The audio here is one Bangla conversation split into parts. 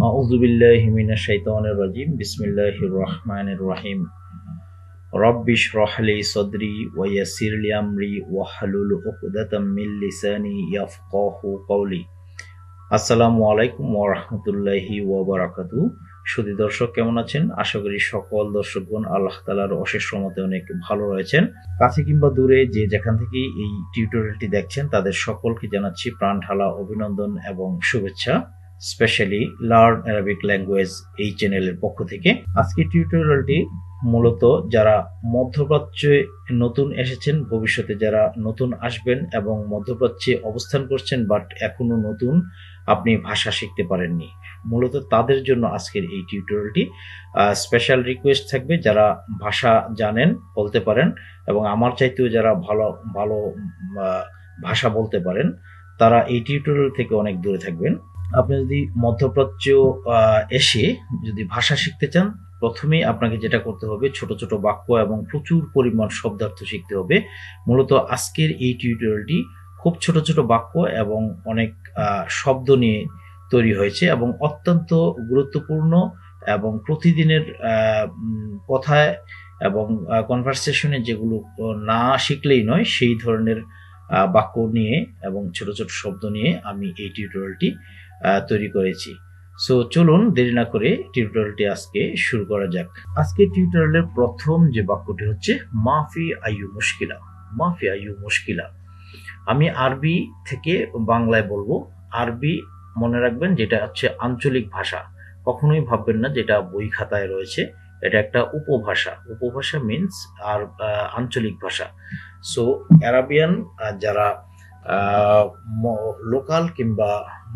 আউযু বিল্লাহি মিনাশ শাইতানির রাজিম। বিসমিল্লাহির রহমানির রহিম। রব্বি ইশরাহ লি সাদরি ওয়া ইয়াসসির লি আমরি ওয়াহলুল উকদাতাম মিন লিসানি ইয়াফকাহু কওলি। আসসালামু আলাইকুম ওয়া রাহমাতুল্লাহি ওয়া বারাকাতুহু। সুধী দর্শক, কেমন আছেন? আশা করি সকল দর্শকগণ আল্লাহ তাআলার অশেষ রহমতে অনেক ভালো রয়েছেন। কাছে কিংবা দূরে যে যেখান থেকে এই টিউটোরিয়ালটি দেখছেন তাদের সকলকে জানাচ্ছি প্রাণ ঢালা অভিনন্দন এবং শুভেচ্ছা। স্পেশালি লার্ন অ্যারাবিক ল্যাঙ্গুয়েজ এই চ্যানেলের পক্ষ থেকে আজকের টিউটোরিয়ালটি মূলত যারা মধ্যপ্রাচ্যে নতুন এসেছেন, ভবিষ্যতে যারা নতুন আসবেন এবং মধ্যপ্রাচ্যে অবস্থান করছেন বাট এখনো নতুন, আপনি ভাষা শিখতে পারেননি, মূলত তাদের জন্য আজকের এই টিউটোরিয়ালটি। স্পেশাল রিকোয়েস্ট থাকবে যারা ভাষা জানেন, বলতে পারেন এবং আমার চাইতেও যারা ভালো ভালো ভাষা বলতে পারেন তারা এই টিউটোরিয়াল থেকে অনেক দূরে থাকবেন। আপনি যদি মধ্যপ্রাচ্য এসে যদি ভাষা শিখতে চান, প্রথমেই আপনাকে যেটা করতে হবে ছোট ছোট বাক্য এবং প্রচুর পরিমাণ শব্দার্থ শিখতে হবে। মূলত আজকের এই টিউটোরিয়ালটি খুব ছোট ছোট বাক্য এবং অনেক শব্দ নিয়ে তৈরি হয়েছে এবং অত্যন্ত গুরুত্বপূর্ণ এবং প্রতিদিনের কথায় এবং কনভারসেশনে যেগুলো না শিখলেই নয় সেই ধরনের বাক্য নিয়ে এবং ছোট ছোট শব্দ নিয়ে আমি এই টিউটোরিয়ালটি তৈরি করেছি। সো চলুন দেরি না করে টিউটোরিয়ালটি আজকে শুরু করা যাক। আজকে টিউটোরিয়ালের প্রথম যে বাক্যটি হচ্ছে মাফি আইয়ু মুশকিলা। মাফি আইয়ু মুশকিলা আমি আরবি থেকে বাংলায় বলবো। আরবি মনে রাখবেন, যেটা হচ্ছে আঞ্চলিক ভাষা। কখনোই ভাববেন না যেটা বই খাতায় রয়েছে, এটা একটা উপভাষা। উপভাষা মিন্স আর আঞ্চলিক ভাষা। সো অ্যারাবিয়ান যারা লোকাল কিংবা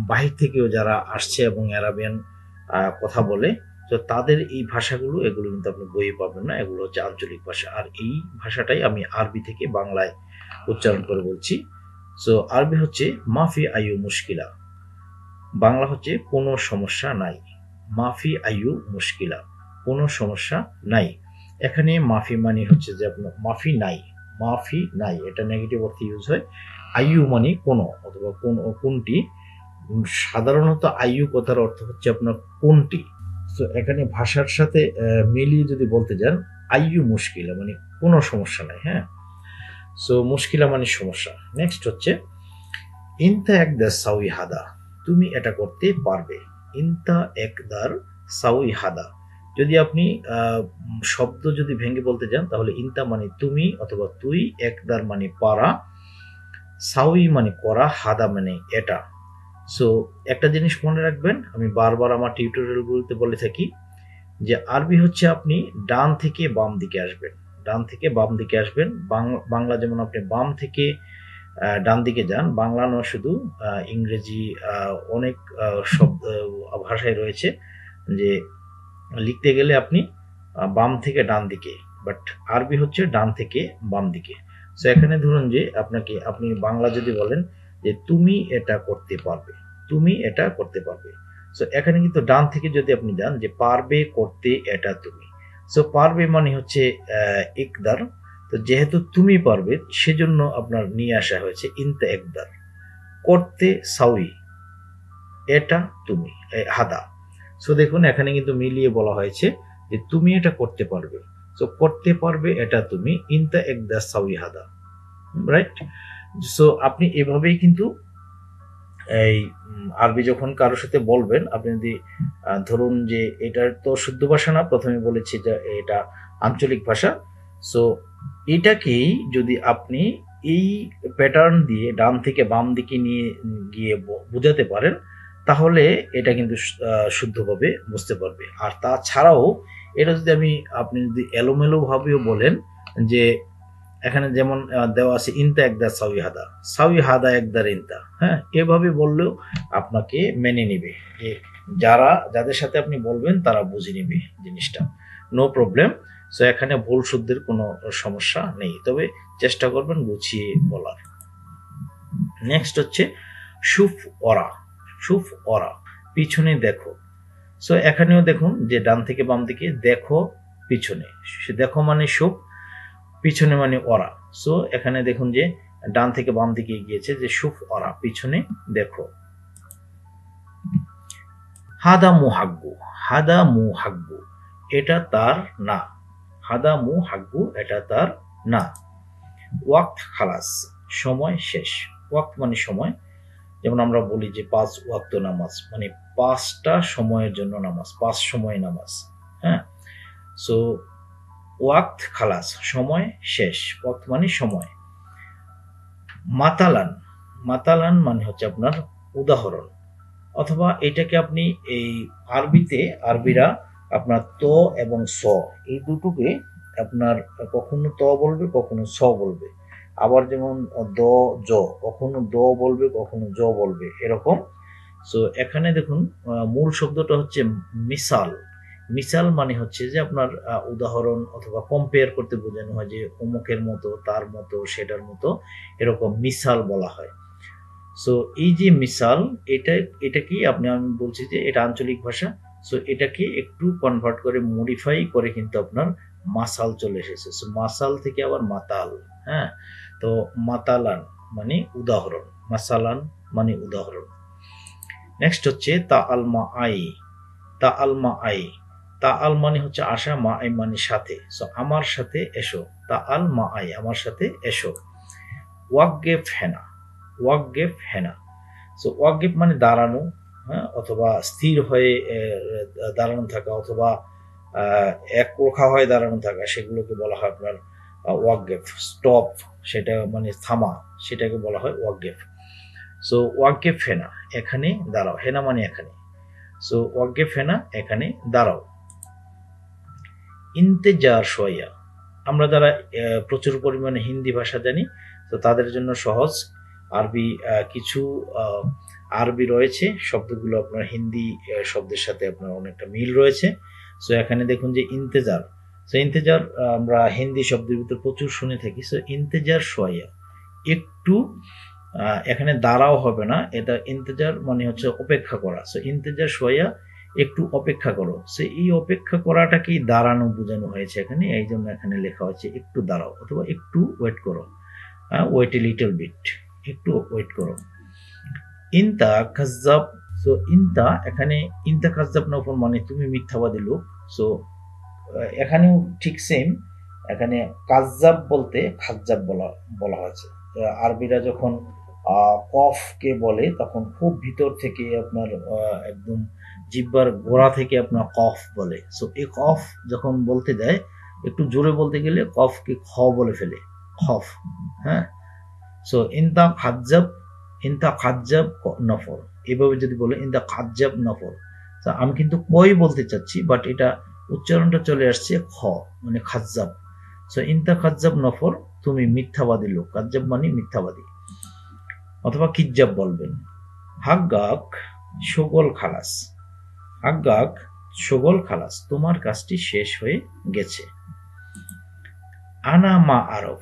বাহির থেকেও যারা আসছে এবং অ্যারাবিয়ান কথা বলে, তো তাদের এই ভাষাগুলো এগুলো কিন্তু আপনি বইয়ে পাবেন না, এগুলো হচ্ছে আঞ্চলিক ভাষা। আর এই ভাষাটাই আমি আরবি থেকে বাংলায় উচ্চারণ করে বলছি। সো আরবি হচ্ছে মাফি আইয়ু মুশকিলা, বাংলা হচ্ছে কোনো সমস্যা নাই। মাফি আইয়ু মুশকিলা, কোনো সমস্যা নাই। এখানে মাফি মানে হচ্ছে যে আপনার মাফি নাই, মাফি নাই এটা নেগেটিভ অর্থে ইউজ হয়। আইয়ু মানে কোনো অথবা কোন কোনটি। সাধারণত আইয়ু কথার অর্থ হচ্ছে আপনার কোনটি। তো এখানে ভাষার সাথে মিলিয়ে যদি বলতে যান, আইয়ু মুশকিলা মানে কোনো সমস্যা নাই। হ্যাঁ, সো মুশকিলা মানে সমস্যা। নেক্সট হচ্ছে ইনতা একদার সাউই হাদা, তুমি এটা করতে পারবে। ইনতা একদার সাউই হাদা, যদি আপনি শব্দ যদি ভেঙে বলতে যান তাহলে ইনতা মানে তুমি অথবা তুই, একদার মানে পারা, সাউই মানে করা, হাদা মানে এটা। সো একটা জিনিস মনে রাখবেন, আমি বারবার আমার টিউটোরিয়ালগুলোতে বলে থাকি যে আরবি হচ্ছে আপনি ডান থেকে বাম দিকে আসবেন, ডান থেকে বাম দিকে আসবেন। বাংলা যেমন আপনি বাম থেকে ডান দিকে যান, বাংলা নয় শুধু, ইংরেজি অনেক শব্দ ভাষায় রয়েছে যে লিখতে গেলে আপনি বাম থেকে ডান দিকে, বাট আরবি হচ্ছে ডান থেকে বাম দিকে। সো এখানে ধরুন যে আপনি বাংলা যদি বলেন যে তুমি এটা করতে পারবে, তুমি এটা করতে পারবে। সো এখানে কিন্তু ডান থেকে যদি আপনি যান যে পারবে করতে এটা তুমি, সো পারবে মানে হচ্ছে একদার। তো যেহেতু তুমি পারবে সেজন্য আপনার নিয়ে আসা হয়েছে ইনতে একদার। করতে সাউই, এটা তুমি, হাদা। সো দেখুন এখানে কিন্তু মিলিয়ে বলা হয়েছে যে তুমি এটা করতে পারবে। সো করতে পারবে এটা তুমি, ইনতা একদা সাউই হাদা, রাইট? সো আপনি এভাবেই কিন্তু এই আরবি যখন কারোর সাথে বলবেন, আপনি যদি ধরুন যে এটার তো শুদ্ধ ভাষা না, প্রথমে বলেছি যে এটা আঞ্চলিক ভাষা। সো এটাকেই যদি আপনি এই প্যাটার্ন দিয়ে ডান থেকে বাম দিকে নিয়ে গিয়ে বোঝাতে পারেন তাহলে এটা কিন্তু শুদ্ধভাবে বুঝতে পারবে। আর তাছাড়াও এটা যদি আপনি যদি এলোমেলো ভাবেও বলেন যে এখানে যেমন দেওয়া আছে ইনতা একদা সাউই হাদা, সাউই হাদা একদার ইনতা, হ্যাঁ, এভাবে বললেও আপনাকে মেনে নেবে। যে যাদের সাথে আপনি বলবেন তারা বুঝে নেবে জিনিসটা, নো প্রবলেম। সো এখানে ভুল শুদ্ধের কোনো সমস্যা নেই, তবে চেষ্টা করবেন গুছিয়ে বলার। নেক্সট হচ্ছে সুফ ওরা। সুফ ওরা, পিছনে দেখো। সো এখানেও দেখুন যে ডান থেকে বাম দিকে, দেখো পিছনে, দেখো মানে সুফ, পিছনে মানে ওরা। সো এখানে দেখুন যে ডান থেকে বাম দিকে গিয়েছে যে সুফ ওরা, পিছনে দেখো। হাদা মুহাগ্গু, হাদা মুহাগ্গু, এটা তার না। হাদা মুহাগ্গু, এটা তার না। ওয়াক্ত খালাস, সময় শেষ। ওয়াক্ত মানে সময়, যেমন আমরা বলি যে 5 ওয়াক্ত নামাজ, মানে 5টা সময়ের জন্য নামাজ, 5 সময় নামাজ। হ্যাঁ, সো ওয়াক্ত খালাস, সময় শেষ। ওয়াক্ত মানে সময়। মাতালান, মাতালান মানে হচ্ছে আপনার উদাহরণ, অথবা এটাকে আপনি এই আরবিরা আপনার ত এবং স এই দুটোকে আপনার কখনো ত বলবে, কখনো স বলবে। আবার যেমন দ জ, কখনো দ বলবে, কখনো জ বলবে, এরকম। সো এখানে দেখুন মূল শব্দটা হচ্ছে মিসাল। মিসাল মানে হচ্ছে যে আপনার উদাহরণ অথবা কম্পেয়ার করতে বোঝানো হয় যে অমুকের মতো, তার মতো, সেটার মতো, এরকম মিসাল বলা হয়। সো এই যে মিসাল, এটা কি আমি বলছি যে এটা আঞ্চলিক ভাষা। সো এটাকে একটু কনভার্ট করে, মডিফাই করে কিন্তু আপনার মাসাল চলে এসেছে। সো মাসাল থেকে আবার মাতাল। হ্যাঁ, তো মাতালান মানে উদাহরণ, মাসালান মানে উদাহরণ। নেক্সট হচ্ছে তা আলমা আই। তা আলমা আই, তা আল মানে হচ্ছে আশা, মা আই মানে সাথে। সো আমার সাথে এসো, তা আল মা আই, আমার সাথে এসো। ওয়াকগেফ হেনা, ওয়াকগেফ হেনা। সো ওয়াকগেফ মানে দাঁড়ানো, হ্যাঁ, অথবা স্থির হয়ে দাঁড়ানো থাকা, অথবা এক রোখা হয়ে দাঁড়ানো থাকা, সেগুলোকে বলা হয় আপনার ওয়াকগেফ। স্টপ, সেটা মানে থামা, সেটাকে বলা হয় ওয়াকগেফ। সো ওয়াকগেফ হেনা, এখানে দাঁড়াও। হেনা মানে এখানে। সো ওয়াকগেফ হেনা, এখানে দাঁড়াও। ইন্তেজার শোয়া, আমরা যারা প্রচুর পরিমাণে হিন্দি ভাষা জানি, তো তাদের জন্য সহজ। আরবি কিছু আরবি রয়েছে, শব্দগুলো আপনার হিন্দি শব্দের সাথে আপনার অনেকটা মিল রয়েছে। সো এখানে দেখুন যে ইন্তেজার। সো ইন্তেজার আমরা হিন্দি শব্দের ভিতর প্রচুর শুনে থাকি। সো ইন্তেজার শোয়া, একটু এখানে দাঁড়াও হবে না, এটা ইন্তেজার মানে হচ্ছে অপেক্ষা করা। সো ইন্তেজার শোয়া, একটু অপেক্ষা করো। সো এই অপেক্ষা করাটাকেই দাঁড়ানো বোঝানো হয়েছে এখানে, এই জন্য এখানে লেখা হয়েছে একটু দাঁড়াও অথবা একটু ওয়েট করো। ওয়েট এ লিটল বিট, একটু ওয়েট করো। ইনতা কাজ্জাব। সো ইনতা, এখানে ইনতা কাজ্জাব নফর মানে তুমি মিথ্যাবাদী লোক। সো এখানেও ঠিক সেম, এখানে কাজ্জাব বলতে খাজ্জাব বলা হয়েছে। আরবিরা যখন কফকে বলে তখন খুব ভিতর থেকে আপনার একদম জিহ্বার গোড়া থেকে আপনার কফ বলে। সো এই কফ যখন বলতে যায়, একটু জোরে বলতে গেলে কফকে খ বলে ফেলে, খফ। হ্যাঁ, সো ইনতা খাজ্জাব, ইনতা খাজ্জাব নফর, এভাবে যদি বলে ইনতা খাজ্জাব নফর। আমি কিন্তু কই বলতে চাচ্ছি, বাট এটা উচ্চারণটা চলে আসছে খ, মানে খাজ্জাব। সো ইনতা খাজ্জাব নফর, তুমি মিথ্যাবাদী লোক। কাজ্জাব মানে মিথ্যাবাদী, অথবা কিজ্জাব বলবেন। হাগ্গাক সগল খালাস, হাগ্গাক সগল খালাস, তোমার কাজটি শেষ হয়ে গেছে। আনা মা আরফ,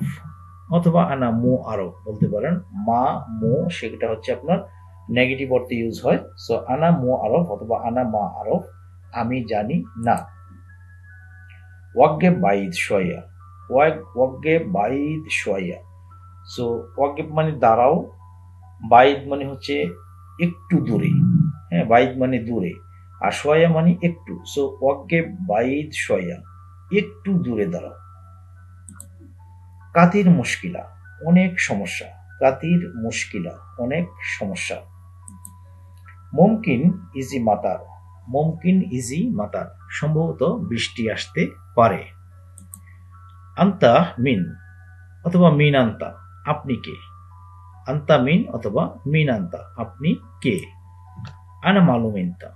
অথবা আনা মো আরফ বলতে পারেন। মা মো সেটা হচ্ছে আপনার নেগেটিভ অর্থে ইউজ হয়। সো আনা মো আরফ অথবা আনা মা আরফ, আমি জানি না। ওয়াগ্গে বাইদ শোয়া, ওয়াগ্গে বাইদ শোয়া। সো ওয়াগ্গে মানে দাঁড়াও, বাইদ মানে হচ্ছে একটু দূরে। হ্যাঁ, বাইদ মানে দূরে, আর শোয়া মানে একটু। সো ওয়াগ্গে বাইদ শোয়া, একটু দূরে দাঁড়াও। কাতির মুশকিলা, অনেক সমস্যা। কাতির মুশকিলা, অনেক সমস্যা। মুমকিন ইজি মাতার, মুমকিন ইজি মাতার, সম্ভবত বৃষ্টি আসতে পারে। আন্তা মিন অথবা মিন আন্তা, আপনি কে। আন্তা মিন অথবা মিন আন্তা, আপনি কে। আনা মালুম ইনতা,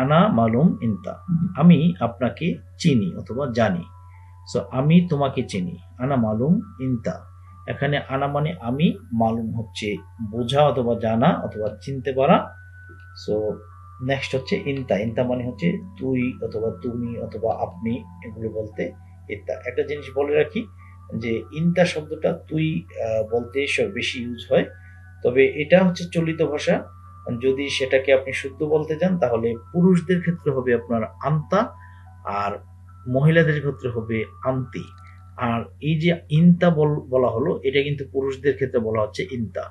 আনা মালুম ইনতা, আমি আপনাকে চিনি অথবা জানি। সো আমি তোমাকে চিনি। আনা মালুম ইনতা, এখানে আনা মানে আমি, মালুম হচ্ছে বোঝা অথবা জানা অথবা চিনতে পারা। সো নেক্সট হচ্ছে ইনতা, ইনতা মানে হচ্ছে তুই অথবা তুমি অথবা আপনি, এগুলো বলতে ইনতা। একটা জিনিস বলে রাখি যে ইনতা শব্দটা তুই বলতে বেশি ইউজ হয়, তবে এটা হচ্ছে চলিত ভাষা। যদি সেটাকে আপনি শুদ্ধ বলতে যান তাহলে পুরুষদের ক্ষেত্রে হবে আপনার আন্তা, আর মহিলাদের ক্ষেত্রে হবে আন্তি। আর এই যে ইনতা বলা হলো, এটা কিন্তু পুরুষদের ক্ষেত্রে বলা হচ্ছে ইনতা,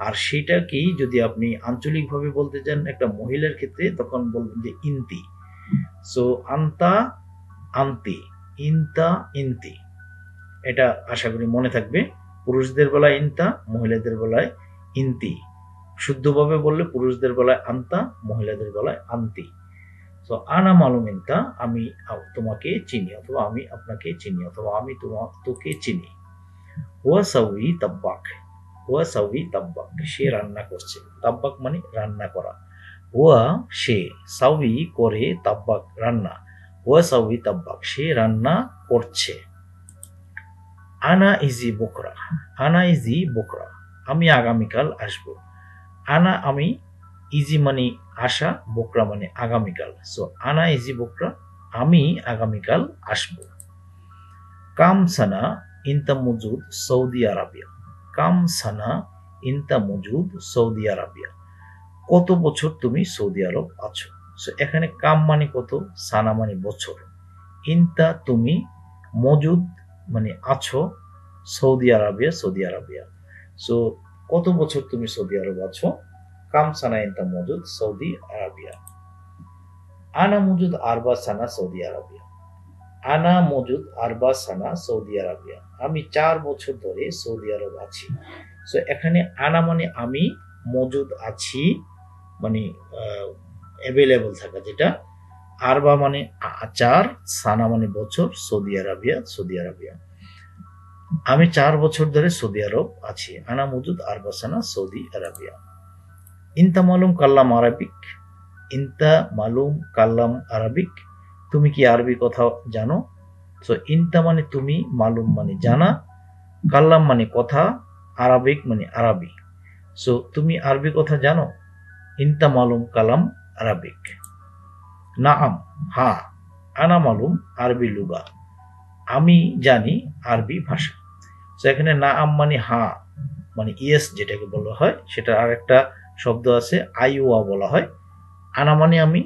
আর সেটাকেই যদি আপনি আঞ্চলিকভাবে বলতে চান একটা মহিলার ক্ষেত্রে, তখন বলবেন যে ইন্তি। সো আন্তা, আন্তি, ইন্তা, ইন্তি, এটা আশা করি মনে থাকবে। পুরুষদের বেলায় ইন্তা, মহিলাদের বেলায় ইন্তি। শুদ্ধভাবে বললে পুরুষদের বেলায় আন্তা, মহিলাদের বেলায় আন্তি। তো আনা মালুম ইন্তা, আমি তোমাকে চিনি, অথবা আমি আপনাকে চিনি, অথবা আমি তোকে চিনি। হুয়া সাউই তাব্বাক, হুয়া সাউই তাব্বাক, সে রান্না করছে। তাব্বাক মানে রান্না করা। হুয়া সে, সাউই করে, তাব্বাক রান্না। হুয়া সাউই তাব্বাক, সে রান্না করছে। আনা ইজি বকরা, আনা ইজি বকরা, আমি আগামীকাল আসবো। আনা আমি, ইজি মানে আসা, বকরা মানে আগামীকাল। সো আনা ইজি বকরা, আমি আগামীকাল আসবো। কাম সানা ইনতা মজুদ সৌদি আরবিয়া, কাম সানা ইনতা মজুদ সৌদি আরবিয়া, কত বছর তুমি সৌদি আরব আছো। সো এখানে কাম মানে কত, সানা মানে বছর, ইনতা তুমি, মজুদ মানে আছো, Saudi Arabia Saudi Arabia. So কত বছর তুমি সৌদি আরব আছো। কাম সানা ইনতা মজুদ সৌদি আরবিয়া। আনা মজুদ আরবা সানা সৌদি আরবিয়া, আনা মজুদ আরবা সানা সৌদি আরবিয়া, আমি 4 বছর ধরে সৌদি আরব আছি। সো এখানে আনা মানে আমি, মজুদ আছি মানে অ্যাভেলেবল থাকা যেটা, আরবা মানে 4, সানা মানে বছর, সৌদি আরবিয়া সৌদি আরবিয়া, আমি 4 বছর ধরে সৌদি আরব আছি। আনা মজুদ আরবা সানা সৌদি আরবিয়া। ইনতা মালুম কাল্লাম আরবিক, ইনতা মালুম কাল্লাম আরবিক, তুমি কি আরবি কথা জানো। সো ইনতা মানে তুমি, মালুম মানে জানা, কাল্লাম মানে কথা, আরবিক মানে আরবি। সো তুমি আরবি কথা জানো। ইনতা মালুম কালাম আরবিক। নাআম হ্যাঁ, আনা মালুম আরবি লুগা, আমি জানি আরবি ভাষা। তো এখানে নাআম মানে হ্যাঁ মানে ইয়েস যেটাকে বলা হয়, সেটা আরেকটা শব্দ আছে আইওয়া বলা হয়। আনা মানে আমি,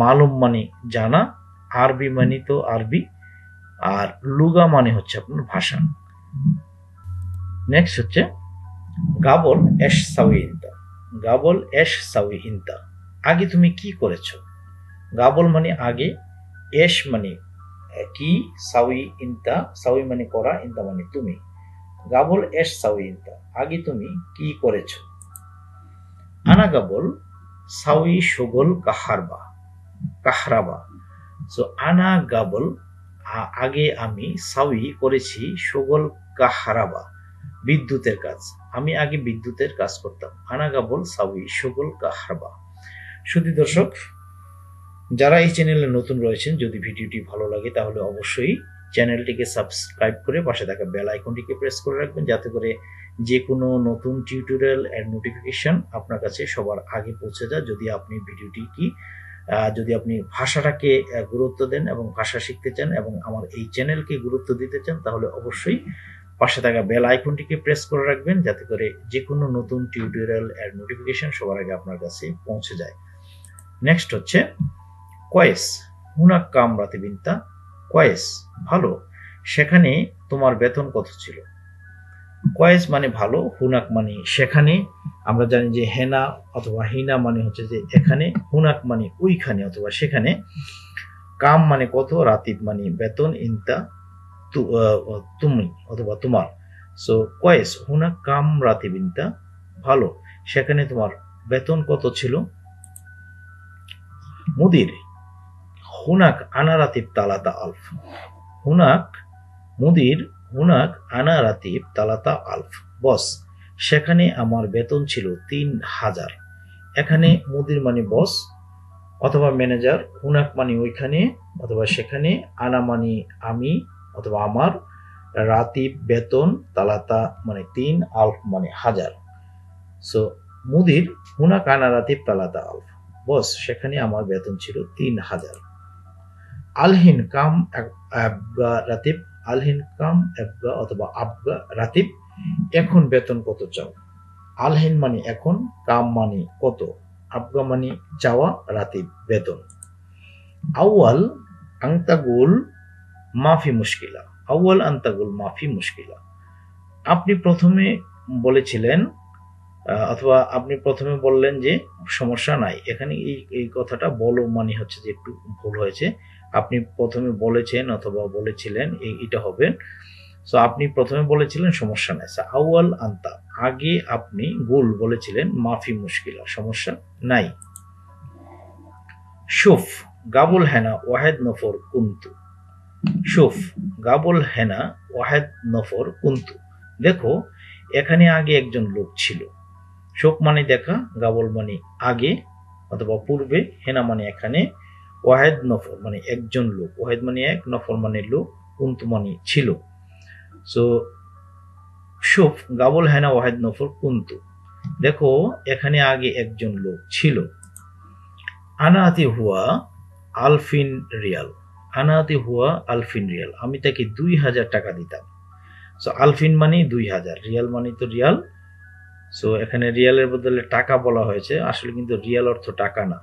মালুম মানে জানা, আরবি মানে তো আরবি, আর লুগা মানে হচ্ছে আপনার ভাষা। নেক্সট হচ্ছে গাবল এশ সাউই ইনতা, গাবল এশ সাউই ইনতা, আগে তুমি কি করেছো। গাবল মানে আগে, এশ মানে কি, সাউই ইনতা, সাউই মানে করা, ইনতা মানে তুমি। গাবল এশ সাউই ইনতা, আগে তুমি কি করেছো। আনা গাবল সাউই শোগল কাহারবা, কাহরাবা। সো আনা গাবল আগে আমি, সাউই করেছি, শোগল কাহারাবা বিদ্যুতের কাজ, আমি আগে বিদ্যুতের কাজ করতাম। আনা গাবল সাউই শোগল কাহারবা। শুধু দর্শক, যারা এই চ্যানেলে নতুন রয়েছেন, যদি ভিডিওটি ভালো লাগে তাহলে অবশ্যই চ্যানেলটিকে সাবস্ক্রাইব করে পাশে থাকা বেল আইকনটিকে প্রেস করে রাখবেন, যাতে করে যে কোনো নতুন টিউটোরিয়াল এর নোটিফিকেশন আপনার কাছে সবার আগে পৌঁছে যায়। যদি আপনি ভাষাটাকে গুরুত্ব দেন এবং ভাষা শিখতে চান এবং আমার এই চ্যানেলকে গুরুত্ব দিতে চান, তাহলে অবশ্যই পাশে থাকা বেল আইকনটিকে প্রেস করে রাখবেন, যাতে করে যে কোনো নতুন টিউটোরিয়াল এর নোটিফিকেশন সবার আগে আপনার কাছে পৌঁছে যায়। নেক্সট হচ্ছে কয়েস, হুনাক কাম রাতিবিনতা, কয়েস ভালো, সেখানে তোমার বেতন কত ছিল। কয়েস মানে ভালো, হুনাক মানে সেখানে, আমরা জানি যে হেনা অথবা হিনা মানে হচ্ছে যে এখানে, হুনাক মানে ওইখানে অথবা সেখানে, কাম মানে কত, রাতিব মানে বেতন, ইনতা তুমি অথবা তোমার। সো কয়েস হুনাক কাম রাতিব ইনতা, ভালো, সেখানে তোমার বেতন কত ছিল। মুদির হুনাক আনা রাতিব তালাতা আলফ, হুনাক মুদির হুনাক আনা রাতিব তালাতা আলফ, বস সেখানে আমার বেতন ছিল 3000। এখানে মুদির মানে বস অথবা ম্যানেজার, হুনাক মানে ওইখানে অথবা সেখানে, আনা মানে আমি অথবা আমার, রাতিব বেতন, তালাতা মানে 3, আলফ মানে 1000। সো মুদির হুনাক আনা রাতিব তালাতা আলফ, বস সেখানে আমার বেতন ছিল 3000। আলহিন কাম আবগা রাতিব, আলহিন কাম আবগা অথবা আবগা রাতিব, এখন বেতন কত চাও। আলহিন মানে এখন, কাম মানে কত, আবগা মানে চাওয়া, রাতিব বেতন। আউয়াল আংতাগুল মাফি মুশকিলা, আউয়াল আংতাগুল মাফি মুশকিলা, আপনি প্রথমে বলেছিলেন অথবা আপনি প্রথমে বললেন যে সমস্যা নাই, এখানে এই কথাটা বলো মানে হচ্ছে যে একটু ভুল হয়েছে। আপনি প্রথমে বলেছেন অথবা বলেছিলেন এটা হবে। সো আপনি প্রথমে বলেছিলেন সমস্যা নাই। আউয়াল আন্তা, আগে আপনি গুল বলেছিলেন মাফি মুশকিলা, সমস্যা নাই। শুফ গাবুল হেনা ওয়াহেদ নফর কুন্তু, শুফ গাবুল হেনা ওয়াহেদ নফর কুন্তু, দেখো এখানে আগে একজন লোক ছিল। শোক মানে দেখা, গাবল মানে আগে অথবা পূর্বে, হেনা মানে এখানে, ওয়াহেদ নফর মানে একজন লোক, ওয়াহেদ মানে এক, নফর মানে লোক, কুন্তু মানে ছিল। সো শুফ গাবল হেনা ওয়াহেদ নফর কুন্তু, দেখো এখানে আগে একজন লোক ছিল। আনাতি হুয়া আলফিন রিয়াল, আনাতি হুয়া আলফিন রিয়াল, আমি তাকে 2000 টাকা দিতাম। সো আলফিন মানে 2000, রিয়াল মানে তো রিয়াল। সো এখানে রিয়ালের বদলে টাকা বলা হয়েছে, আসলে কিন্তু রিয়াল অর্থ টাকা না,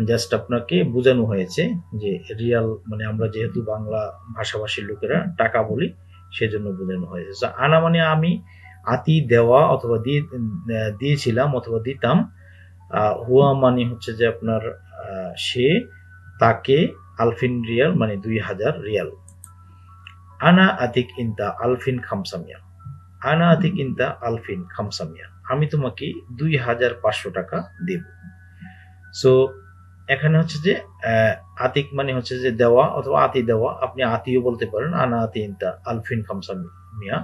জাস্ট আপনাকে বোঝানো হয়েছে যে রিয়াল মানে আমরা যেহেতু বাংলা ভাষাভাষীর লোকেরা টাকা বলি সেজন্য বোঝানো হয়েছে। সো আনা মানে আমি, আতি দেওয়া অথবা দিয়েছিলাম অথবা দিতাম, হুয়া মানে হচ্ছে যে আপনার সে, তাকে, আলফিন রিয়াল মানে 2000 রিয়াল। আনা আতিক ইনতা আলফিন খামসামিয়া, আনা আতিক ইনতা আলফিন খামসামিয়া, আমি তোমাকে 2500 টাকা দেব। সো এখানে হচ্ছে যে আতিক মানে হচ্ছে যে দেওয়া অথবা আতি দেওয়া, আপনি আতিও বলতে পারেন। আনা আতি ইনতা আলফিন খামসামিয়া,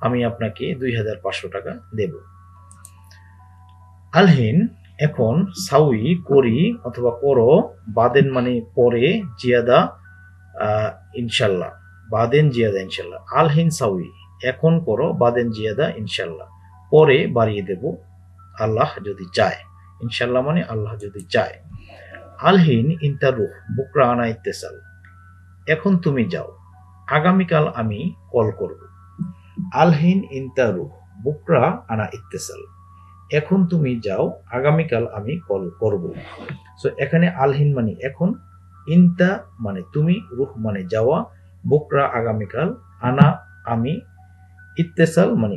আমি আপনাকে 2500 টাকা দেব। আলহিন এখন, সাউই করি অথবা করো, বাদেন মানে পরে, জিয়াদা ইনশাল্লাহ, বাদেন জিয়াদা ইনশাল্লাহ। আলহিন সাউই এখন করো, বাদেন জিয়াদা ইনশাল্লাহ, পরে বাড়িয়ে দেব আল্লাহ যদি চায়, ইনশাল্লাহ মানে আল্লাহ যদি চায়। আলহিন ইনতা রুহ বুকরা আনা ইত্তেসাল, এখন তুমি যাও, আগামীকাল আমি কল করব। আলহিন ইনতা রুহ বুকরা আনা ইত্তেসাল, এখন তুমি যাও, আগামীকাল আমি কল করব। সো এখানে আলহিন মানে এখন, ইনতা মানে তুমি, রুহ মানে যাওয়া, বুকরা আগামীকাল, আনা আমি, ইত্তেসাল মানে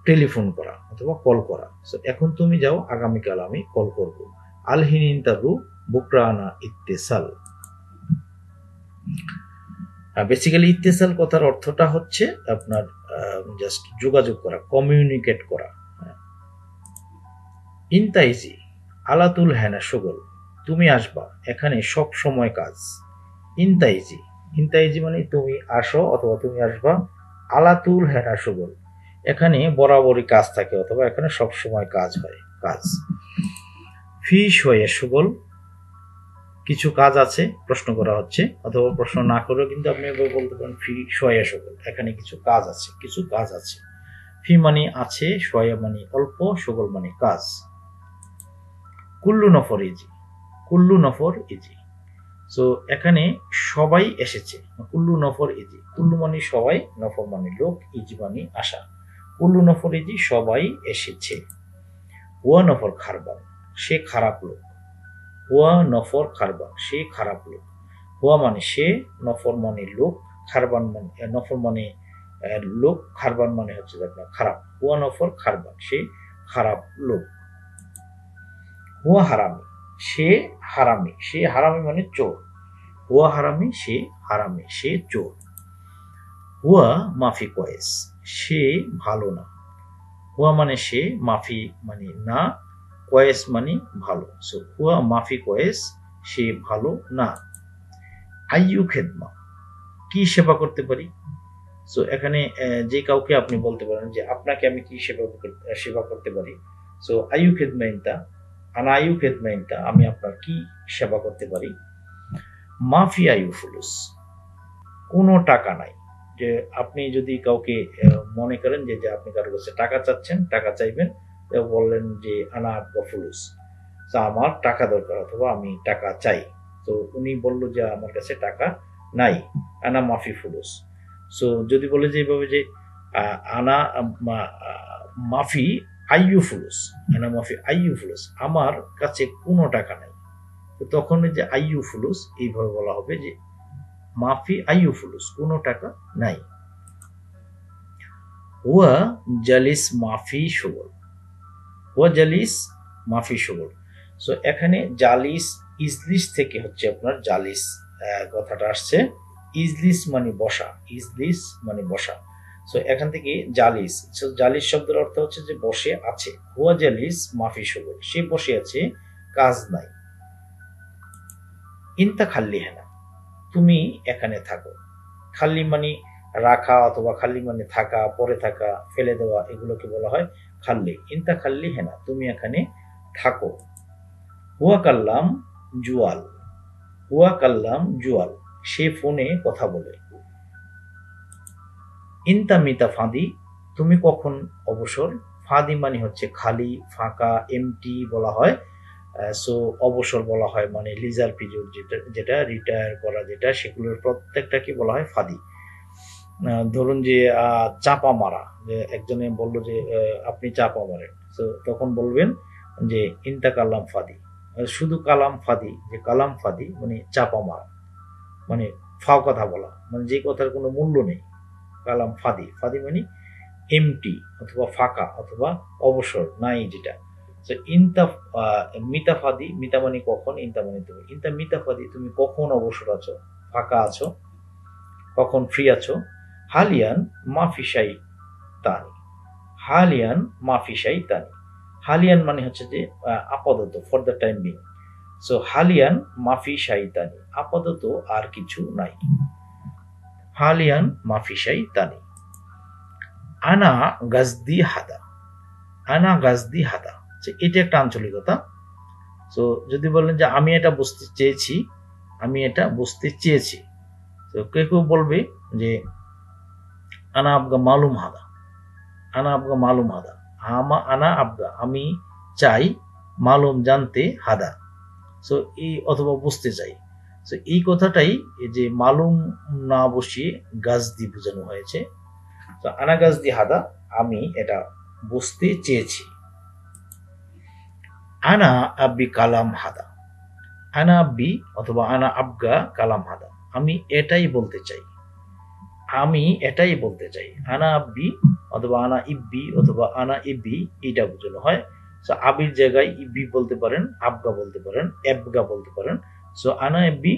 টেলিফোন করা অথবা কল করা। সো এখন তুমি যাও, আগামীকাল আমি কল করব। আলহিন ইনতা রুহ বুকরা আনা ইত্তেসাল। বেসিক্যালি ইত্তেসাল কথার অর্থটা হচ্ছে আপনার জাস্ট যোগাযোগ করা, কমিউনিকেট করা। ইনতাইজি আলাতুল হেনা সুগল, তুমি আসবা, এখানে সব সময় কাজ। ইনতাইজি, ইনতাইজি মানে তুমি আসো অথবা তুমি আসবা। আলাতুল হেনা সুগল, এখানে বরাবরই কাজ থাকে অথবা এখানে সব সময় কাজ হয়, কাজ। ফি শয়ে সুগল, কিছু কাজ আছে, প্রশ্ন করা হচ্ছে, অথবা প্রশ্ন না করেও কিন্তু আপনি বলতে পারেন ফি শয়ে সুগল, এখানে কিছু কাজ আছে, কিছু কাজ আছে। ফি মানে আছে, শয়ে মানে অল্প, সুগল মানে কাজ। কুল্লু নফর ইজি, কুল্লু নফর ইজি, সো এখানে সবাই এসেছে, কুল্লু নফর ইজি, কুল্লু মানে সবাই, নফর মানে লোক, ইজি মানে আসা। কুল্লু নফর ইজি সবাই এসেছে। হুয়া নফর খারবান, সে খারাপ লোক। হুয়া নফর খারবান, সে খারাপ লোক। হুয়া মানে সে, নফর মানে লোক, খারবান মানে নফর মানে লোক, খারবান মানে হচ্ছে আপনার খারাপ। হুয়া নফর খারবান, সে খারাপ লোক। হুয়া হারামি, সে হারামি, সে হারামি মানে চোর। হুয়া হারামি, সে হারামি, সে চোর। হুয়া মাফি কয়েস, সে ভালো না। হুয়া মানে সে, মাফি মানে না, কয়েস মানে ভালো। সো হুয়া মাফি কয়েস, সে ভালো না। আইয়ু খেদমা, কি সেবা করতে পারি। সো এখানে যে কাউকে আপনি বলতে পারেন যে আপনাকে আমি কি সেবা করতে পারি। সো আইয়ু খেদমা ইনতা, আনা আইয়ু খেদমা ইনতা, আমি আপনার কি সেবা করতে পারি। মাফি আইয়ু ফুলুস, কোনো টাকা নাই। যে আপনি যদি কাউকে মনে করেন যে আপনি কারোর কাছে টাকা চাচ্ছেন, টাকা চাইবেন, বললেন যে আনা আব্বা ফুলুস, আমার টাকা দরকার অথবা আমি টাকা চাই। তো উনি বলল যে আমার কাছে টাকা নাই, আনা মাফি ফুলুস। সো যদি বলে যে এইভাবে যে আনা মাফি আইয়ু ফুলুস, আনা মাফি আইয়ু ফুলুস, আমার কাছে কোনো টাকা নাই, তো তখন যে আইয়ু ফুলুস এইভাবে বলা হবে যে মাফি আইয়ু ফুলুস, কোনো টাকা নাই। হুয়া জালিস মাফি সুগল, হুয়া জালিস মাফি শুগল। সো এখানে জালিস ইজলিস থেকে হচ্ছে আপনার জালিস কথাটা আসছে। ইজলিস মানে বসা, ইজলিস মানে বসা। সো এখান থেকে জালিস, সো জালিস শব্দের অর্থ হচ্ছে যে বসে আছে। হুয়া জালিস মাফি শুগল, সে বসে আছে, কাজ নাই। ইনতা খাল্লি হেনা, তুমি এখানে থাকো। খাল্লি মানে রাখা অথবা খাল্লি মানে থাকা, পরে থাকা, ফেলে দেওয়া, এগুলোকে বলা হয় খাল্লি। ইনতা খাল্লি হেনা, তুমি এখানে থাকো। হুয়া কাল্লাম জুয়াল, হুয়া কাল্লাম জুয়াল, সে ফোনে কথা বলে। ইনতা মিতা ফাঁদি, তুমি কখন অবসর। ফাঁদি মানে হচ্ছে খালি, ফাঁকা, এমটি বলা হয়। সো অবসর বলা হয় মানে লিজার পিরিয়ড, যেটা যেটা রিটায়ার করা, যেটা সেগুলোর প্রত্যেকটাকে বলা হয় ফাঁদি। ধরুন যে চাপা মারা, যে একজনে বললো যে আপনি চাপা মারেন, তো তখন বলবেন যে ইনতা কালাম ফাদি। শুধু কালাম ফাদি, যে কালাম ফাদি মানে চাপা মারা, মানে ফাও কথা বলা, মানে যে কথার কোনো মূল্য নেই। কালাম ফাদি, ফাদি মানে এমটি অথবা ফাঁকা অথবা অবসর নাই যেটা। তো ইনতা মিতা ফাদি, মিতা মানে কখন, ইনতা মানে তুমি। ইনতা মিতা ফাদি, তুমি কখন অবসর আছো, ফাঁকা আছো, কখন ফ্রি আছো। হালিয়ান মাফিসাই তানি, হালিয়ান মাফিসাই তানি। হালিয়ান মানে হচ্ছে যে আপাতত, for the time being. So হালিয়ান মাফি শাইতানি, আপাতত আর কিছু নাই। হালিয়ান মাফি শাইতানি। আনা গাজদি হাদা, আনা গাজদি হাদা, এটা একটা আঞ্চলিকতা। তো যদি বলেন যে আমি এটা বুঝতে চেয়েছি, আমি এটা বুঝতে চেয়েছি, তো কেউ কেউ বলবে যে আনা আবগা মালুম হাদা, আনা আবগা মালুম হাদা। আনা আবগা আমি চাই, মালুম জানতে, হাদা সো এই অথবা বুঝতে চাই। তো এই কথাটাই যে মালুম না বসিয়ে গাজদি বোঝানো হয়েছে। তো আনা গাজদি হাদা, আমি এটা বুঝতে চেয়েছি। আনা আব্বি কালাম হাদা, আনা আব্বি অথবা আনা আবগা কালাম হাদা, আমি এটাই বলতে চাই, আমি এটাই বলতে চাই। আনা আব্বি অথবা আনা ইব্বি অথবা আনা ইব্বি, এটা বোঝানো হয়। সো আবির জায়গায় ইব্বি বলতে পারেন, আবগা বলতে পারেন, এবগা বলতে পারেন। সো আনা ইব্বি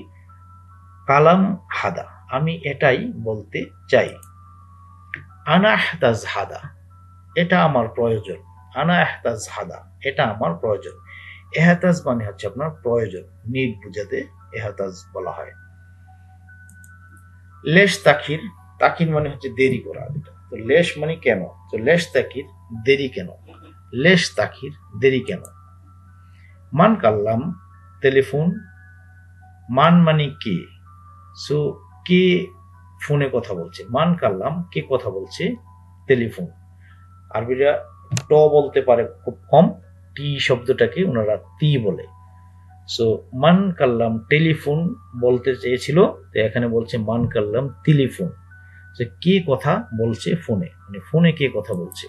কালাম হাদা, আমি এটাই বলতে চাই। আনা এহতাজ হাদা, এটা আমার প্রয়োজন। আনা এহতাজ হাদা, এটা আমার প্রয়োজন। এহতাজ মানে হচ্ছে আপনার প্রয়োজন, নিড বুঝাতে এহতাজ বলা হয়। লেশ তাখির, তাখির মানে হচ্ছে দেরি করা, এটা তো লেশ মানে কেন, তো লেশ তাখির দেরি কেন, লেশ তাখির দেরি কেন। মান কাল্লাম টেলিফোন, মান মানে কে, সো কে ফোনে কথা বলছে, মান কাল্লাম কে কথা বলছে, টেলিফোন। আরবিরা ট বলতে পারে খুব কম, টি শব্দটাকে ওনারা তি বলে। সো মান কাল্লাম টেলিফোন বলতে চেয়েছিল, তো এখানে বলছে মান কাল্লাম টেলিফোন, যে কে কথা বলছে ফোনে, মানে ফোনে কে কথা বলছে।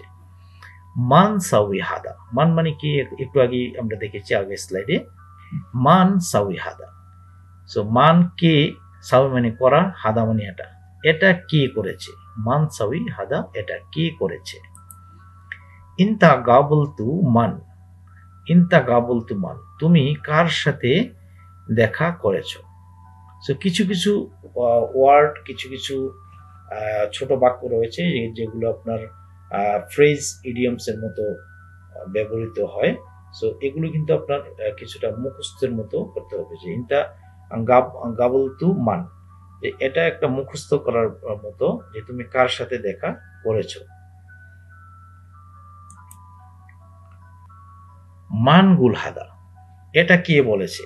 মান সাউই হাদা, মান মানে কি, একটু আগে আমরা দেখেছি আগে স্লাইডে, মান সাউই হাদা। সো মান কে, সাউই মানে করা, হাদা মানে এটা, এটা কে করেছে। মান সাউই হাদা, এটা কে করেছে। ইনতা গাবল তু মান, ইনতা গাবল তু মান, তুমি কার সাথে দেখা করেছ। সো কিছু কিছু ওয়ার্ড, কিছু কিছু ছোট বাক্য রয়েছে যেগুলো আপনার ফ্রেজ ইডিয়মস এর মতো ব্যবহৃত হয়। সো এগুলো কিন্তু আপনার কিছুটা মুখস্থের মতো করতে হবে, যে ইনতা গাবল তু মান, যে এটা একটা মুখস্থ করার মতো, যে তুমি কার সাথে দেখা করেছো। মান গুল হাদা, এটা কে বলেছে।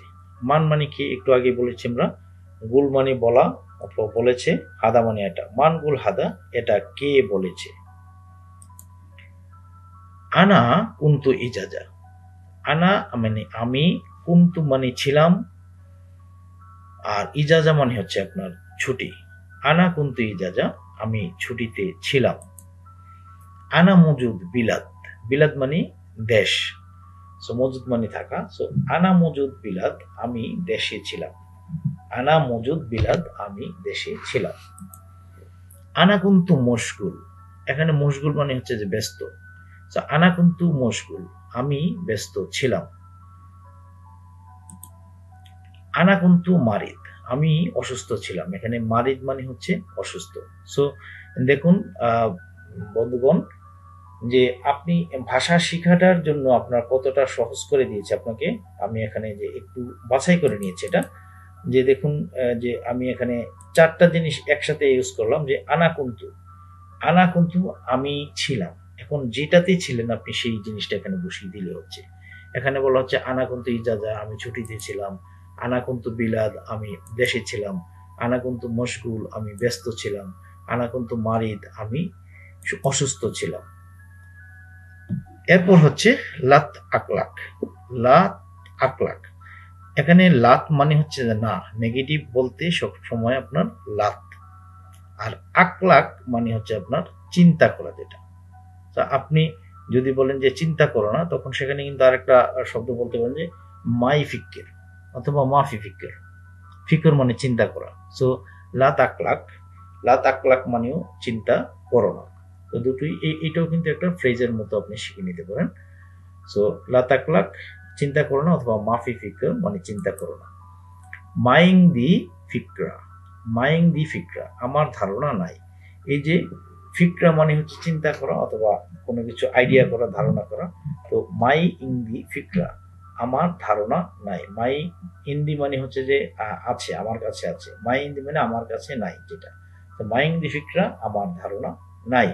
মান মানে কি, একটু আগে বলেছি আমরা, গুল মানে বলা অথবা বলেছে, হাদা মানে এটা। মান গুল হাদা, এটা কে বলেছে। আনা কুন্তু ইজাজা, আনা মানে আমি, কুন্তু মানে ছিলাম, আর ইজাজা মানে হচ্ছে আপনার ছুটি। আনা কুন্তু ইজাজা, আমি ছুটিতে ছিলাম। আনা মজুদ বিলাদ, বিলাদ মানে দেশ, সো মজুদ মানে থাকা। সো আনা মজুদ বিলাদ, আমি দেশে ছিলাম। আনা মজুদ বিলাদ, আমি দেশে ছিলাম। আনা কুন্তু মশগুল, এখানে মশগুল মানে হচ্ছে যে ব্যস্ত। সো আনা কুন্তু মশগুল, আমি ব্যস্ত ছিলাম। আনা কুনতু মারিদ, আমি অসুস্থ ছিলাম। এখানে মারিদ মানে হচ্ছে অসুস্থ। সো দেখুন বন্ধুগণ, যে আপনি ভাষা শেখাটার জন্য আপনার কতটা সহজ করে দিয়েছে আপনাকে। আমি এখানে যে একটু বাছাই করে নিয়েছি এটা, যে দেখুন যে আমি এখানে 4টা জিনিস একসাথে ইউজ করলাম, যে আনা কুনতু, আনা কুনতু আমি ছিলাম। এখন যেটাতে ছিলেন আপনি সেই জিনিসটা এখানে বসিয়ে দিলে হচ্ছে। এখানে বলা হচ্ছে আনা কুনতু ইজাজা, আমি ছুটিতে ছিলাম। আনা কুনতু বিলাদ, আমি দেশে ছিলাম। আনা কুনতু মশগুল, আমি ব্যস্ত ছিলাম। আনা কুনতু মারিদ, আমি অসুস্থ ছিলাম। এরপর হচ্ছে লাত আকলাক। লাত আকলাক, এখানে লাত মানে হচ্ছে যে না, নেগেটিভ বলতে সব সময় আপনার লাত। আর আকলাক মানে হচ্ছে আপনার চিন্তা করা, যেটা তা আপনি যদি বলেন যে চিন্তা করো না, তখন সেখানে কিন্তু আরেকটা শব্দ বলতে পারেন যে মাই ফিক্কের অথবা মাফি ফিক্কের। ফিকর মানে চিন্তা করা। সো লাত আকলাক, লাত আকলাক মানেও চিন্তা করো না। তো দুটোই এটাও কিন্তু একটা ফ্রেজের মতো আপনি শিখে নিতে পারেন। সো লাত আকলাক চিন্তা করো না, অথবা মাফি ফিকর মানে চিন্তা করো না। মাইং দি ফিকরা, মাইং দি ফিকরা আমার ধারণা নাই। এই যে ফিকরা মানে হচ্ছে চিন্তা করা অথবা কোনো কিছু আইডিয়া করা, ধারণা করা। তো মাই ইং দি ফিকরা আমার ধারণা নাই। মাই ইন্দি মানে হচ্ছে যে আছে, আমার কাছে আছে। মাই ইন্দি মানে আমার কাছে নাই, যেটা। তো মাই ইং দি ফিকরা আমার ধারণা নাই।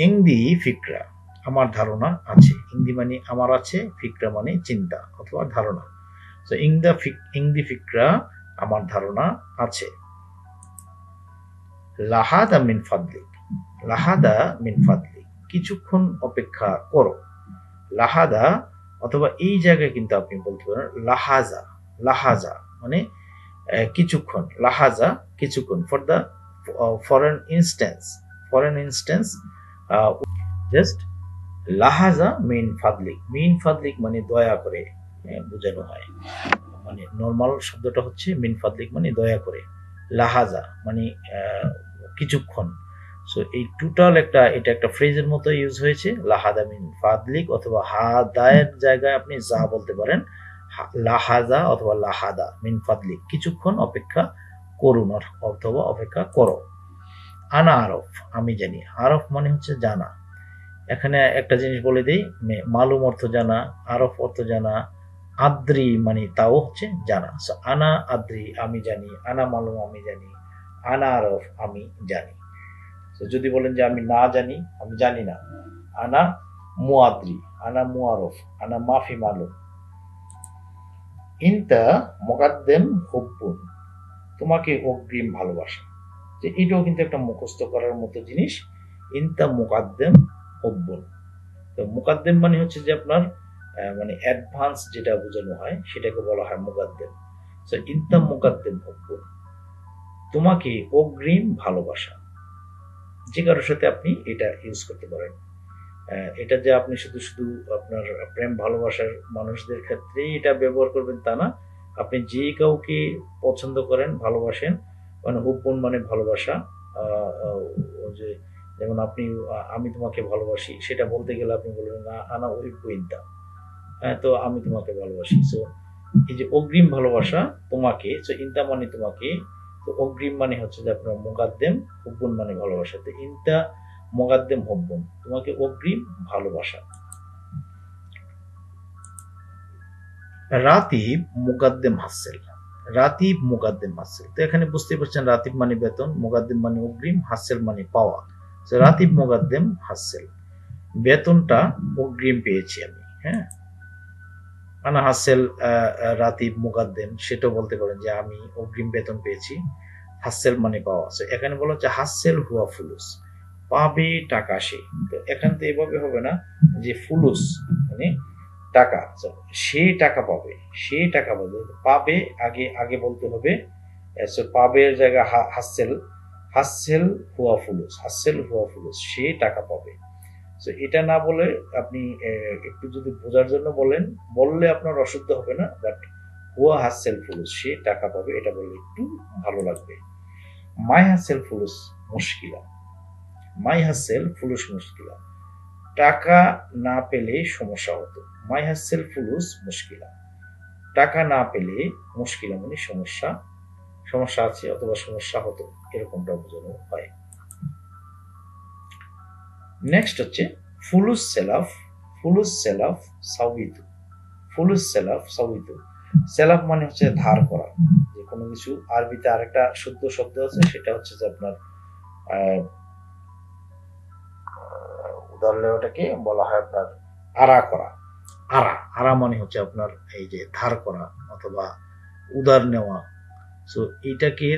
ইং দি ফিকরা আমার ধারণা আছে। ইংদি মানে আমার আছে, ফিকরা মানে চিন্তা অথবা ধারণা। তো ইং দি ফিকরা আমার ধারণা আছে। লাহাদা মিন ফাদলিক, লাহাদা মিন ফাদলিক কিছুক্ষণ অপেক্ষা করো। লাহাদা অথবা এই জায়গায় কিন্তু আপনি বলতে পারেন লাহাজা। লাহাজা মানে কিছুক্ষণ, লাহাজা কিছুক্ষণ। For an instance, for an instance just লাহাজা মিন ফাদলিক, মিন ফাদলিক মানে দয়া করে বোঝানো হয়। মানে নর্মাল শব্দটা হচ্ছে মিন ফাদলিক মানে দয়া করে। লাহাজা মানে কিছুক্ষণ। সো এই টোটাল এটা একটা ফ্রেজের মতো ইউজ হয়েছে। লাহাদা মিন ফাদলিক অথবা হাদায়ের জায়গায় আপনি যা বলতে পারেন, লাহাজা অথবা লাহাদা মিন ফাদলিক কিছুক্ষণ অপেক্ষা করুন অথবা অপেক্ষা করো। আনা আরফ আমি জানি, আরফ মানে হচ্ছে জানা। এখানে একটা জিনিস বলে দিই, মালুম অর্থ জানা, আরফ অর্থ জানা, আদ্রি মানে তাও হচ্ছে জানা। সো আনা আদ্রি আমি জানি, আনা মালুম আমি জানি, আনা আরফ আমি জানি। তো যদি বলেন যে আমি না জানি, আমি জানি না, আনা মুআদ্রি, আনা মুআরফ, আনা মাফি মালুম। ইনতা মুকাদ্দেম হুব্বুন, তোমাকে অগ্রিম ভালোবাসা। যে এটাও কিন্তু একটা মুখস্থ করার মতো জিনিস। ইনতা মুকাদ্দেম হুব্বুন, তো মুকাদ্দেম মানে হচ্ছে যে আপনার মানে অ্যাডভান্স যেটা বোঝানো হয় সেটাকে বলা হয় মুকাদ্দেম। সো ইনতা মুকাদ্দেম হুব্বুন, তোমাকে অগ্রিম ভালোবাসা। যে কারোর সাথে আপনি এটা ইউজ করতে পারেন। এটা যে আপনি শুধু শুধু আপনার প্রেম ভালোবাসার মানুষদের ক্ষেত্রেই এটা ব্যবহার করবেন তা না। আপনি যে কাউকে পছন্দ করেন, ভালোবাসেন, মানে হুব্বুন মানে ভালোবাসা। যে যেমন আপনি আমি তোমাকে ভালোবাসি, সেটা বলতে গেলে আপনি বলবেন না আনা উহিব্বু ইনতা, হ্যাঁ, তো আমি তোমাকে ভালোবাসি। সো এই যে অগ্রিম ভালোবাসা তোমাকে, সো ইনতা মানে তোমাকে, তো অগ্রিম মানে হচ্ছে যে আপনার মুকাদ্দেম, হুব্বুন মানে ভালোবাসা। তো ইনতা মুকাদ্দেম হুব্বুন, তোমাকে অগ্রিম ভালোবাসা। রাতিব মুকাদ্দেম হাসেল, রাতিব মুকাদ্দেম হাসেল। তো এখানে বুঝতে পারছেন রাতিব মানে বেতন, মুকাদ্দেম মানে অগ্রিম, হাসেল মানে পাওয়া। তো রাতিব মুকাদ্দেম হাসেল, বেতনটা অগ্রিম পেয়েছি আমি। হ্যাঁ, আনা হাসেল রাতিব মুকাদ্দেম, সেটাও বলতে পারেন যে আমি অগ্রিম বেতন পেয়েছি। হাসেল মানে পাওয়া। সো এখানে বলা হচ্ছে হাসেল হুয়া ফুলুস, পাবে টাকা সে। তো এখান তো এভাবে হবে না যে ফুলুস মানে টাকা, সে টাকা পাবে, সে টাকা পাবে, পাবে আগে আগে বলতে হবে। সো পাবের জায়গা হাসেল, হাসেল হুয়া ফুলুস, হাসেল হুয়া ফুলুস, সে টাকা পাবে। তো এটা না বলে আপনি একটু যদি বোঝার জন্য বলেন, বললে আপনার অশুদ্ধ হবে না, বাট হুয়া হাসেল ফুলুস, সে টাকা পাবে, এটা বললে একটু ভালো লাগবে। মাই হাসেল ফুলুস মুশকিলা, মাই হাসেল ফুলুস মুশকিলা, টাকা না পেলে সমস্যা হতো, মাই হাসেল ফুলুস মুশকিলা। টাকা না পেলে মুশকিলা মানে সমস্যা, সমস্যা আছে অথবা সমস্যা হতো, এরকমটা বোঝানো হয়। নেক্সট হচ্ছে ফুলুস সেলাফ। ফুলুস সেলাফ সাউইতু। ফুলুস সেলাফ সাউইতু। সেলাফ মানে হচ্ছে ধার করা। যে কোনো কিছু আরবিতে আরেকটা শুদ্ধ শব্দ আছে, সেটা হচ্ছে যে আপনার উদাহরণ ওটাকে বলা হয় আপনার আড়া করা। আড়া, আড়া মানে হচ্ছে আপনার এই যে ধার করা অথবা উদার নেওয়া। সো এইটাকে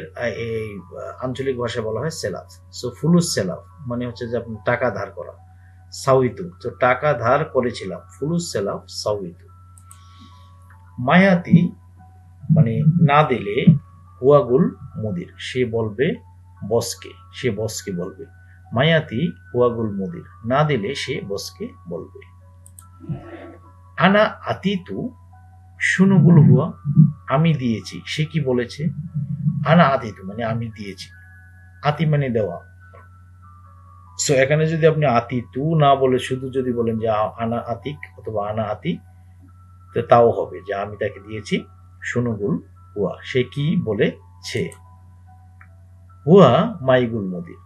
এই আঞ্চলিক ভাষায় বলা হয় সেলাফ। সো ফুলুস সেলাফ মানে হচ্ছে যে আপনার টাকা ধার করা। সাউইতু, তো টাকা ধার করেছিলাম, ফুলুস সেলাফ সাউইতু। মায়াতি মানে না দিলে, হুয়াগুল মুদির, সে বলবে বসকে, সে বসকে বলবে। মায়াতি হুয়াগুল মুদির, না দিলে সে বসকে বলবে। আনা আতিতু শুনুগুল হুয়া, আমি দিয়েছি, সে কি বলেছে? আনা আতিতু মানে আমি দিয়েছি, আতি মানে দেওয়া। সো এখানে যদি আপনি আতিতু না বলে শুধু যদি বলেন যে আনা আতিক অথবা আনা আতি, তো তাও হবে যে আমি তাকে দিয়েছি। শুনুগুল হুয়া, সে কি বলেছে? হুয়া মাইগুল মুদির,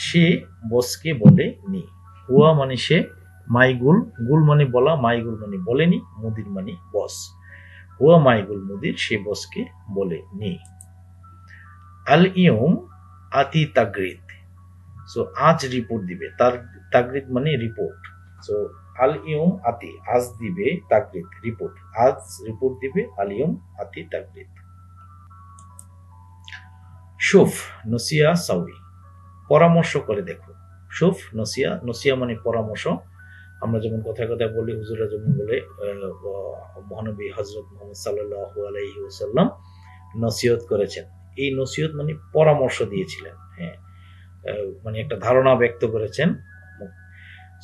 সে বসকে বলে নি। হুয়া মানে সে, মাইগুল, গুল মানে বলা, মাইগুল মানে বলেনি, মুদির মানে বস। হুয়া মাইগুল মুদির, সে বসকে বলে নি। আল ইয়ুম আতি তাগরিদ, সো আজ রিপোর্ট দিবে, তার তাগরিদ মানে রিপোর্ট। সো আল ইয়ুম আতি, আজ দিবে, তাগরিদ রিপোর্ট, আজ রিপোর্ট দিবে, আল ইয়ুম আতি তাগরিদ। শুফ নসিয়া সাউই, পরামর্শ করে দেখো। শুফ নসিয়া, নসিয়া মানে পরামর্শ। আমরা যেমন কথায় কথায় বলি, হুজুরা যেমন বলে মহানবী হযরত মুহাম্মদ সাল্লাল্লাহু আলাইহি ওয়াসাল্লাম নসিহত করেছেন। এই নসিহত মানে পরামর্শ দিয়েছিলেন, হ্যাঁ, মানে একটা ধারণা ব্যক্ত করেছেন।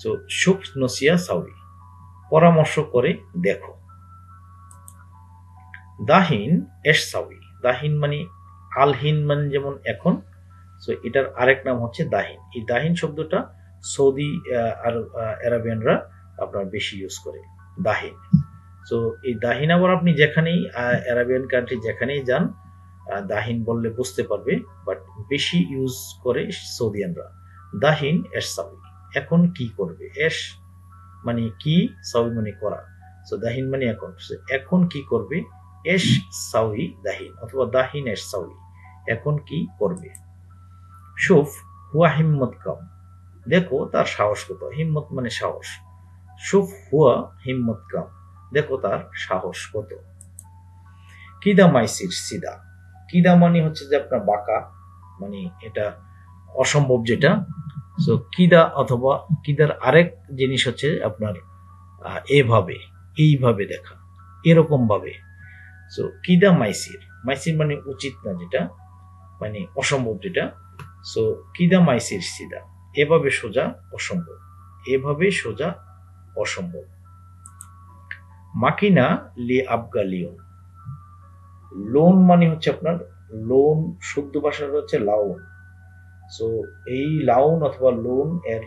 সো শুফ নসিয়া সাউই, পরামর্শ করে দেখো। দাহিন এশ সাউই, দাহিন মানে আলহিন মানে যেমন এখন, সো এটার আরেক নাম হচ্ছে দাহিন। এই দাহিন শব্দটা সৌদি আর আরাবিয়ানরা আপনার বেশি ইউজ করে, দাহিন। সো এই দাহিন আবার আপনি যেখানেই আরাবিয়ান কান্ট্রি যেখানেই যান, দাহিন বললে বুঝতে পারবে, বাট বেশি ইউজ করে সৌদিয়ানরা। দাহিন এশ সাউই, এখন কি করবে? এশ মানে কি, সাউই মানে করা। সো দাহিন মানে এখন, এখন কি করবে? এশ সাউই দাহিন, অথবা দাহিন এশ সাউই, এখন কি করবে? শুফ হুয়া হিম্মত কাম, দেখো তার সাহস কত। হিম্মত মানে সাহস। শুফ হুয়া হিম্মত কাম, দেখো তার সাহস কত। কিদা মাইসির সিদা, কিদা মানে হচ্ছে যে আপনার বাঁকা, মানে এটা অসম্ভব যেটা। সো কিদা অথবা কিদার আরেক জিনিস হচ্ছে আপনার এভাবে, এইভাবে দেখা, এরকম ভাবে। সো কিদা মাইসির, মাইসির মানে উচিত না যেটা, মানে অসম্ভব যেটা। সো কিদা মাইসির সিদা, এভাবে সোজা অসম্ভব, এভাবে সোজা অসম্ভব। মাকিনা লি আবগা লিওন, লোন মানে হচ্ছে আপনার, লোন শুদ্ধ ভাষাটা হচ্ছে লাউন। সো এই লাউন অথবা লোন এর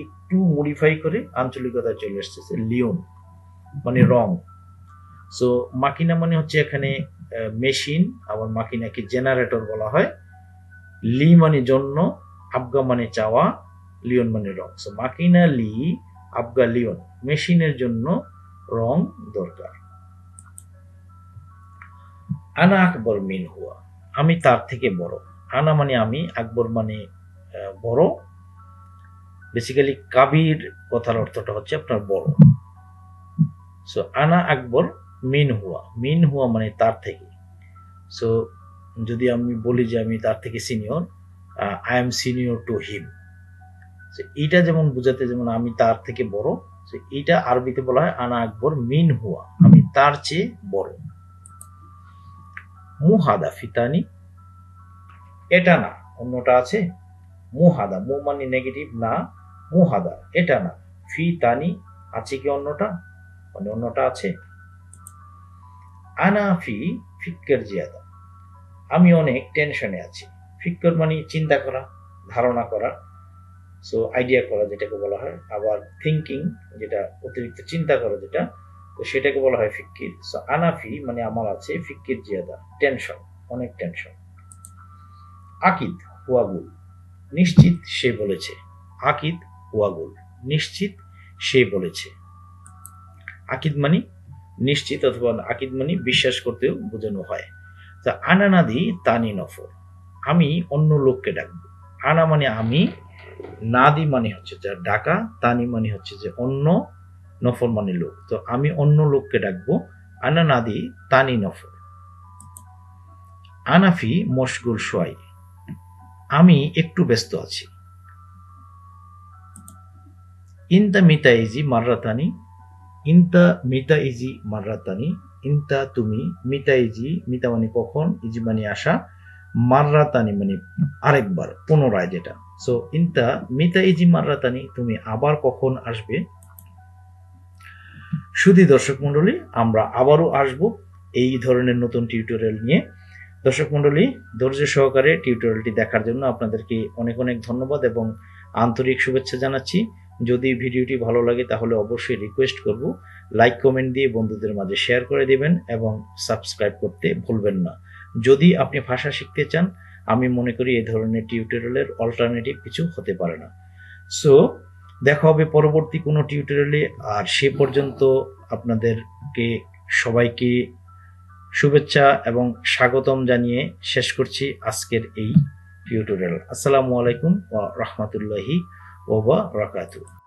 একটু মডিফাই করে আঞ্চলিকতায় চলে এসেছে লিওন মানে রং। সো মাকিনা মানে হচ্ছে এখানে মেশিন, আবার মাকিনাকে জেনারেটর বলা হয়। লি মানে জন্য, আবগা মানে চাওয়া, লিওন মানে রং। সো মাকিনা লি আবগা লিওন, মেশিনের জন্য রং দরকার। আনা আকবর মিন হুয়া, আমি তার থেকে বড়। আনা মানে আমি, আকবর মানে বড়। বেসিক্যালি কাবির কথার অর্থটা হচ্ছে আপনার বড়। সো আনা আকবর মিন হুয়া, মিন হুয়া মানে তার থেকে। সো যদি আমি বলি যে আমি তার থেকে senior, I am senior to him, এইটা যেমন বুঝাতে, যেমন আমি তার থেকে বড়, এইটা আরবিতে বলা হয় আনা আকবর মিন হুয়া, আমি তার চেয়ে বড়। মুহাদা ফিতানি, এটা না, অন্যটা আছে। মুহাদা, মু মানে নেগেটিভ না, মুহাদা এটা না, ফি তানি আছে কি অন্যটা, মানে অন্যটা আছে। আনা ফি ফিক্কের জিয়াদা, আমি অনেক টেনশনে আছি। ফিক্কর মানে চিন্তা করা, ধারণা করা। সো আইডিয়া করা যেটাকে বলা হয়, আবার থিঙ্কিং যেটা অতিরিক্ত চিন্তা করা যেটা, তো সেটাকে বলা হয় ফিক্কির। সো আনাফি মানে আমার আছে, ফিক্কির জিয়াদা টেনশন, অনেক টেনশন। আকিদ হুয়াগুল নিশ্চিত সে বলেছে, আকিদ হুয়াগুল নিশ্চিত সে বলেছে। আকিদ মানে নিশ্চিত অথবা আকিদ মানে বিশ্বাস করতেও বোঝানো হয়। তা আনানাদি তানি নফর আমি অন্য লোককে ডাকবো। আনা মানে আমি, নাদি মানে হচ্ছে যে ডাকা, তানি মানে হচ্ছে যে অন্য, নফর মানে লোক। তো আমি অন্য লোককে ডাকবো। আনা নাদি তানি নফর। আনাফি মশগুল সোয়াই আমি একটু ব্যস্ত আছি। ইনতা মিতা ইজি মাররাতানি ইনতা মিতা ইজি মাররাতানি ইনতা তুমি, মিতা ইজি মিতা মানে কখন, ইজি মানে আসা, মাররাতানি মানে আরেকবার, পুনরায় যেটা। সো ইনতা মিতা ইজি মাররাতানি তুমি আবার কখন আসবে। শুধু দর্শক মন্ডলী, আমরা আবারও আসব এই ধরনের নতুন টিউটোরিয়াল নিয়ে। দর্শক মন্ডলী, ধৈর্য সহকারে টিউটোরিয়ালটি দেখার জন্য আপনাদেরকে অনেক অনেক ধন্যবাদ এবং আন্তরিক শুভেচ্ছা জানাচ্ছি। যদি ভিডিওটি ভালো লাগে তাহলে অবশ্যই রিকোয়েস্ট করব লাইক কমেন্ট দিয়ে বন্ধুদের মাঝে শেয়ার করে দিবেন এবং সাবস্ক্রাইব করতে ভুলবেন না। যদি আপনি ভাষা শিখতে চান, আমি মনে করি এই ধরনের টিউটোরিয়ালের অল্টারনেটিভ কিছু হতে পারে না। সো দেখা হবে পরবর্তী কোনো টিউটোরিয়ালে। আর সে পর্যন্ত আপনাদেরকে সবাইকে শুভেচ্ছা এবং স্বাগতম জানিয়ে শেষ করছি আজকের এই টিউটোরিয়াল। আসসালামু আলাইকুম ওয়া রাহমাতুল্লাহি ওয়া বারাকাতুহু।